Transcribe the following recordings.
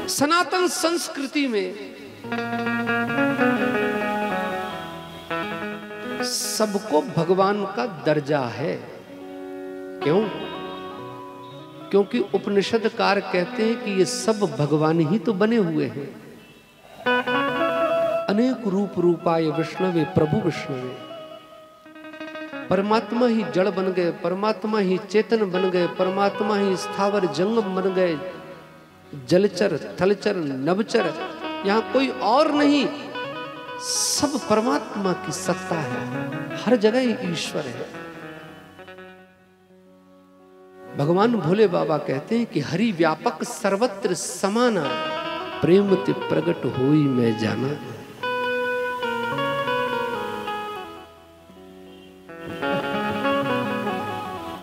सनातन संस्कृति में सबको भगवान का दर्जा है। क्यों? क्योंकि उपनिषदकार कहते हैं कि ये सब भगवान ही तो बने हुए हैं। अनेक रूप रूपाय विष्णवे प्रभु विष्णवे। परमात्मा ही जड़ बन गए, परमात्मा ही चेतन बन गए, परमात्मा ही स्थावर जंगम बन गए, जलचर थलचर नभचर, यहां कोई और नहीं, सब परमात्मा की सत्ता है, हर जगह ही ईश्वर है। भगवान भोले बाबा कहते हैं कि हरि व्यापक सर्वत्र समाना, प्रेम ते प्रगट होई मैं जाना।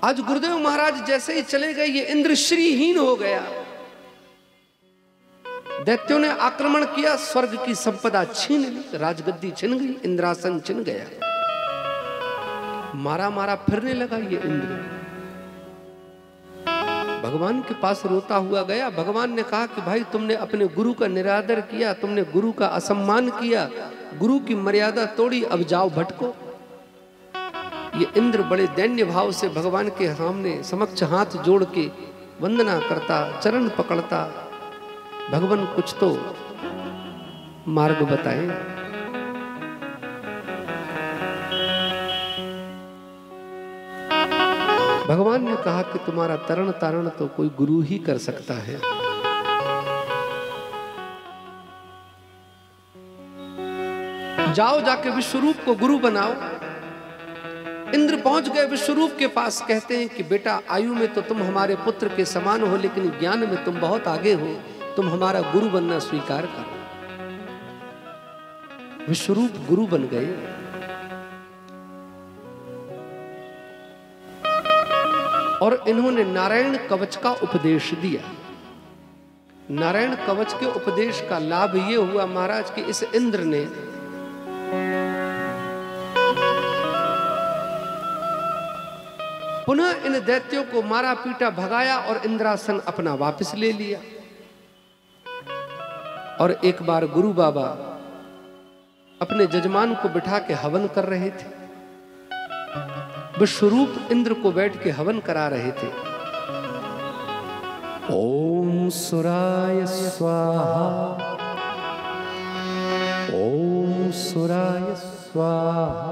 आज गुरुदेव महाराज जैसे ही चले गए, ये इंद्र श्रीहीन हो गया। दैत्यों ने आक्रमण किया, स्वर्ग की संपदा छीन ली, राजगद्दी छिन गई, इंद्रासन छिन गया। मारा मारा फिरने लगा ये इंद्र। भगवान के पास रोता हुआ गया। भगवान ने कहा कि भाई तुमने अपने गुरु का निरादर किया, तुमने गुरु का असम्मान किया, गुरु की मर्यादा तोड़ी, अब जाओ भटको। ये इंद्र बड़े दैन्य भाव से भगवान के सामने समक्ष हाथ जोड़ के वंदना करता, चरण पकड़ता, भगवान कुछ तो मार्ग बताएं। भगवान ने कहा कि तुम्हारा तरण तारण तो कोई गुरु ही कर सकता है। जाओ जाके विश्वरूप को गुरु बनाओ। इंद्र पहुंच गए विश्वरूप के पास, कहते हैं कि बेटा आयु में तो तुम हमारे पुत्र के समान हो, लेकिन ज्ञान में तुम बहुत आगे हो, तुम हमारा गुरु बनना स्वीकार करो। विश्वरूप गुरु बन गए। और इन्होंने नारायण कवच का उपदेश दिया। नारायण कवच के उपदेश का लाभ ये हुआ महाराज कि इस इंद्र ने पुनः इन दैत्यों को मारा पीटा भगाया और इंद्रासन अपना वापस ले लिया। और एक बार गुरु बाबा अपने जजमान को बिठा के हवन कर रहे थे। विश्वरूप इंद्र को बैठ के हवन करा रहे थे। ओम सुराय स्वाहा, ओम सुराय स्वाहा।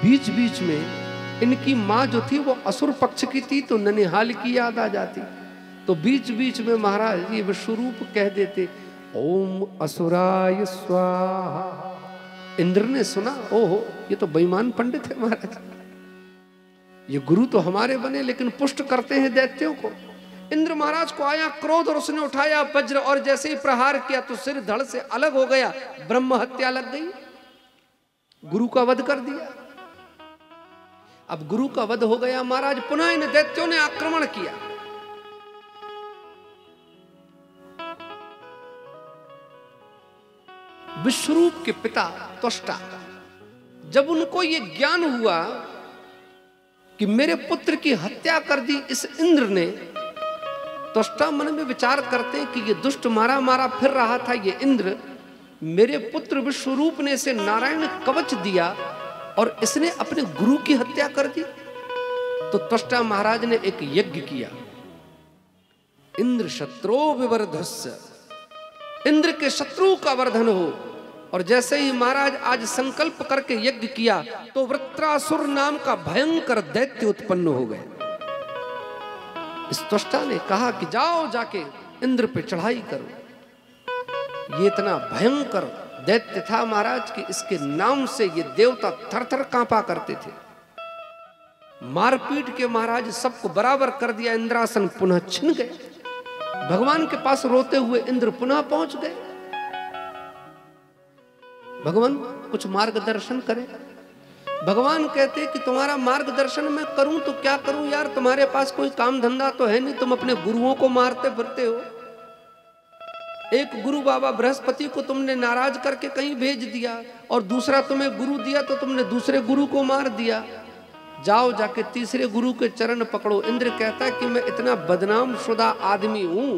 बीच बीच में इनकी माँ जो थी वो असुर पक्ष की थी, तो ननिहाल की याद आ जाती। तो बीच बीच में महाराज ये विश्वरूप कह देते ओम असुराय स्वाहा। इंद्र ने सुना, ओहो ये तो बेईमान पंडित है महाराज, ये गुरु तो हमारे बने लेकिन पुष्ट करते हैं दैत्यों को। इंद्र महाराज को आया क्रोध और उसने उठाया वज्र और जैसे ही प्रहार किया तो सिर धड़ से अलग हो गया, ब्रह्म हत्या लग गई, गुरु का वध कर दिया। अब गुरु का वध हो गया महाराज, पुनः इन दैत्यों ने आक्रमण किया। विश्वरूप के पिता त्वष्टा, जब उनको यह ज्ञान हुआ कि मेरे पुत्र की हत्या कर दी इस इंद्र ने, त्वष्टा मन में विचार करते हैं कि ये दुष्ट मारा मारा फिर रहा था ये इंद्र, मेरे पुत्र विश्वरूप ने इसे नारायण कवच दिया और इसने अपने गुरु की हत्या कर दी। तो त्वष्टा महाराज ने एक यज्ञ किया, इंद्र शत्रो विवर्धस्य, इंद्र के शत्रु का वर्धन हो। और जैसे ही महाराज आज संकल्प करके यज्ञ किया तो वृत्रासुर नाम का भयंकर दैत्य उत्पन्न हो गए। इस त्वष्टा ने कहा कि जाओ जाके इंद्र पे चढ़ाई करो। ये इतना भयंकर दैत्य था महाराज कि इसके नाम से ये देवता थर थर कांपा करते थे। मारपीट के महाराज सबको बराबर कर दिया, इंद्रासन पुनः छिन गए। भगवान के पास रोते हुए इंद्र पुनः पहुंच गए। भगवान कुछ मार्गदर्शन करें। भगवान कहते कि तुम्हारा मार्गदर्शन मैं करूं तो क्या करूं यार, तुम्हारे पास कोई काम धंधा तो है नहीं, तुम अपने गुरुओं को मारते फिरते हो। एक गुरु बाबा बृहस्पति को तुमने नाराज करके कहीं भेज दिया और दूसरा तुम्हें गुरु दिया तो तुमने दूसरे गुरु को मार दिया। जाओ जाके तीसरे गुरु के चरण पकड़ो। इंद्र कहता है कि मैं इतना बदनाम शुदा आदमी हूं,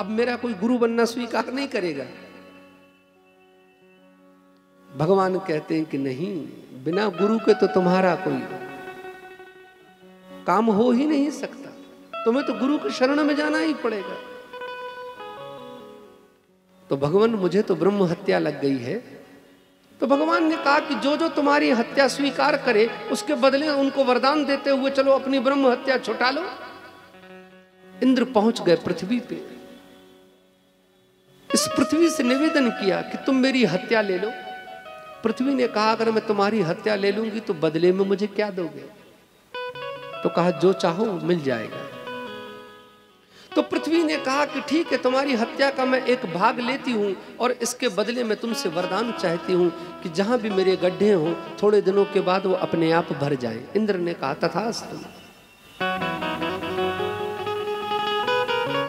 अब मेरा कोई गुरु बनना स्वीकार नहीं करेगा। भगवान कहते हैं कि नहीं, बिना गुरु के तो तुम्हारा कोई काम हो ही नहीं सकता, तुम्हें तो गुरु की शरण में जाना ही पड़ेगा। तो भगवान, मुझे तो ब्रह्म हत्या लग गई है। तो भगवान ने कहा कि जो जो तुम्हारी हत्या स्वीकार करे उसके बदले उनको वरदान देते हुए चलो अपनी ब्रह्म हत्या छुटा लो। इंद्र पहुंच गए पृथ्वी पे, इस पृथ्वी से निवेदन किया कि तुम मेरी हत्या ले लो। पृथ्वी ने कहा अगर मैं तुम्हारी हत्या ले लूंगी तो बदले में मुझे क्या दोगे? तो कहा जो चाहो मिल जाएगा। तो पृथ्वी ने कहा कि ठीक है, तुम्हारी हत्या का मैं एक भाग लेती हूं और इसके बदले में तुमसे वरदान चाहती हूं कि जहां भी मेरे गड्ढे हों थोड़े दिनों के बाद वो अपने आप भर जाएं। इंद्र ने कहा तथास्तु।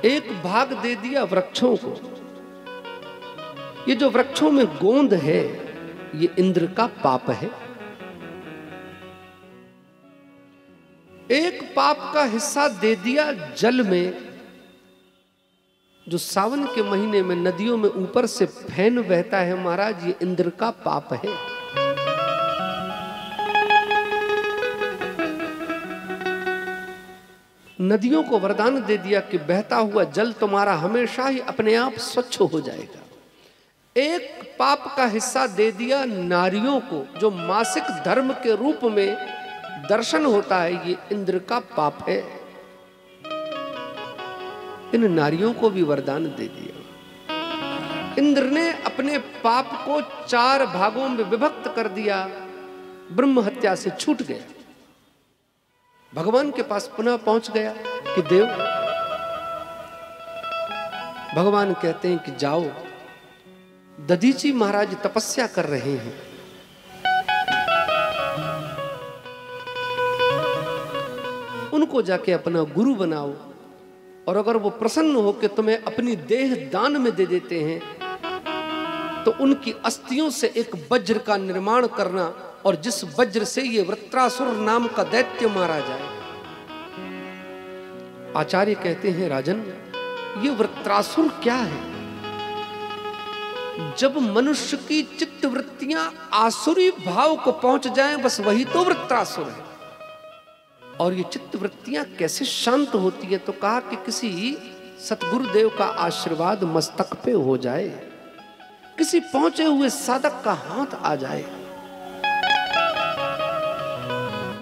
एक भाग दे दिया वृक्षों को। ये जो वृक्षों में गोंद है ये इंद्र का पाप है। एक पाप का हिस्सा दे दिया जल में, जो सावन के महीने में नदियों में ऊपर से फैन बहता है महाराज, ये इंद्र का पाप है। नदियों को वरदान दे दिया कि बहता हुआ जल तुम्हारा हमेशा ही अपने आप स्वच्छ हो जाएगा। एक पाप का हिस्सा दे दिया नारियों को, जो मासिक धर्म के रूप में दर्शन होता है, ये इंद्र का पाप है। इन नारियों को भी वरदान दे दिया। इंद्र ने अपने पाप को 4 भागों में विभक्त कर दिया, ब्रह्म हत्या से छूट गया। भगवान के पास पुनः पहुंच गया कि देव, भगवान कहते हैं कि जाओ, दधीची महाराज तपस्या कर रहे हैं, उनको जाके अपना गुरु बनाओ, और अगर वो प्रसन्न हो कि तुम्हें अपनी देह दान में दे देते हैं तो उनकी अस्थियों से एक वज्र का निर्माण करना, और जिस वज्र से ये वृत्रासुर नाम का दैत्य मारा जाए। आचार्य कहते हैं राजन, ये वृत्रासुर क्या है? जब मनुष्य की चित्त वृत्तियां आसुरी भाव को पहुंच जाएं, बस वही तो वृत्रासुर है। और ये चित्त वृत्तियां कैसे शांत होती है? तो कहा कि किसी सतगुरुदेव का आशीर्वाद मस्तक पे हो जाए, किसी पहुंचे हुए साधक का हाथ आ जाए।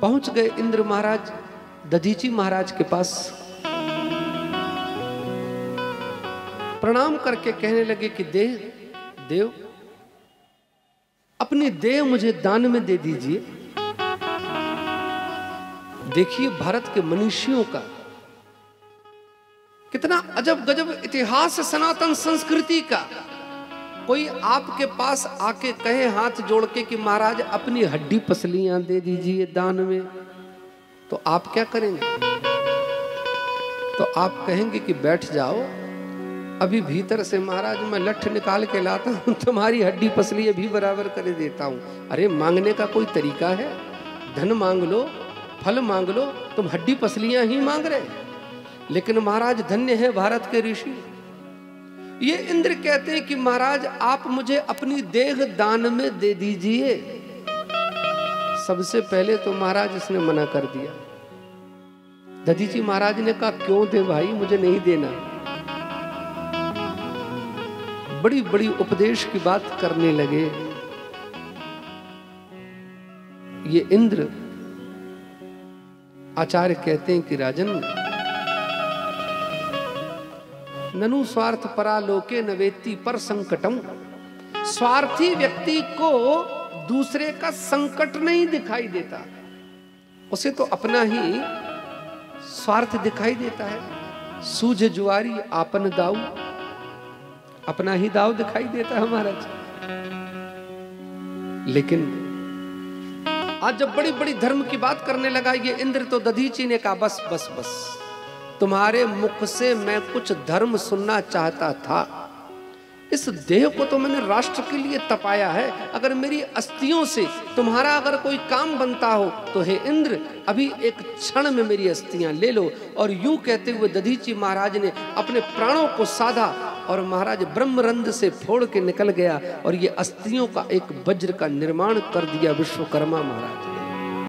पहुंच गए इंद्र महाराज दधीची महाराज के पास, प्रणाम करके कहने लगे कि देव अपनी देह मुझे दान में दे दीजिए। देखिए भारत के मनीषियों का कितना अजब गजब इतिहास है, सनातन संस्कृति का। कोई आपके पास आके कहे हाथ जोड़ के कि महाराज अपनी हड्डी पसलियां दे दीजिए दान में, तो आप क्या करेंगे? तो आप कहेंगे कि बैठ जाओ, अभी भीतर से महाराज मैं लठ निकाल के लाता हूं, तुम्हारी हड्डी पसली भी बराबर कर देता हूं। अरे मांगने का कोई तरीका है? धन मांग लो, फल मांग लो, तुम हड्डी पसलियां ही मांग रहे। लेकिन महाराज धन्य है भारत के ऋषि। ये इंद्र कहते हैं कि महाराज आप मुझे अपनी देह दान में दे दीजिए। सबसे पहले तो महाराज इसने मना कर दिया। दधीची महाराज ने कहा क्यों दे भाई, मुझे नहीं देना। बड़ी बड़ी उपदेश की बात करने लगे। ये इंद्र आचार्य कहते हैं कि राजन, ननु स्वार्थ परालोके नवेत्ति पर संकटम। स्वार्थी व्यक्ति को दूसरे का संकट नहीं दिखाई देता, उसे तो अपना ही स्वार्थ दिखाई देता है। सूझ जुआरी आपन दाऊ, अपना ही दाव दिखाई देता है महाराज। लेकिन आज जब बड़ी बड़ी धर्म की बात करने लगा ये इंद्र, तो दधीची ने कहा बस बस बस, तुम्हारे मुख से मैं कुछ धर्म सुनना चाहता था। इस देह को तो मैंने राष्ट्र के लिए तपाया है, अगर मेरी अस्थियों से तुम्हारा अगर कोई काम बनता हो तो हे इंद्र अभी एक क्षण में मेरी अस्थियां ले लो। और यूं कहते हुए दधीची महाराज ने अपने प्राणों को साधा और महाराज ब्रह्मरंध्र से फोड़ के निकल गया और ये अस्थियों का एक वज्र का निर्माण कर दिया विश्वकर्मा महाराज ने।